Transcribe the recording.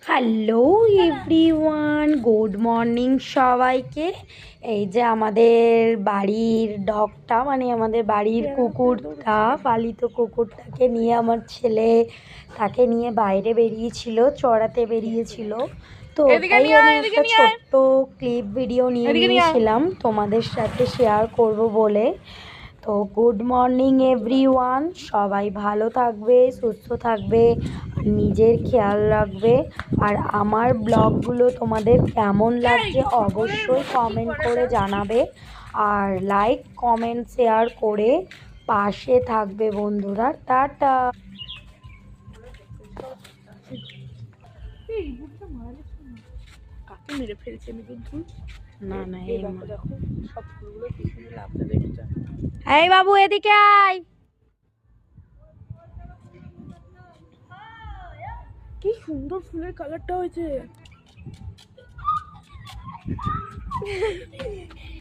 Hello everyone, good morning সবাইকে। এই যে আমাদের বাড়ির ডগটা, মানে আমাদের বাড়ির কুকুরটা, পালিত কুকুরটাকে নিয়ে আমার ছেলে তাকে নিয়ে বাইরে বেরিয়েছিল, চড়াতে বেরিয়েছিল। তো ওটাই আমি একটা ছোট্ট ক্লিপ ভিডিও নিয়ে নিয়েছিলাম তোমাদের সাথে শেয়ার করব বলে। তো গুড মর্নিং এভরিওয়ান, সবাই ভালো থাকবে, সুস্থ থাকবে, আর নিজের খেয়াল রাখবে। আর আমার ব্লগগুলো তোমাদের কেমন লাগছে অবশ্যই কমেন্ট করে জানাবে, আর লাইক কমেন্ট শেয়ার করে পাশে থাকবে বন্ধুরা। টাটা। কাকে মেরে ফেলছে আমি কিন্তু। না না, এই এই দেখো দেখো, সব ফুলগুলো পিছনে লাফটা বেরিয়েছে। এই বাবু এদিকে আয়। কি সুন্দর ফুলের কালারটা হয়েছে।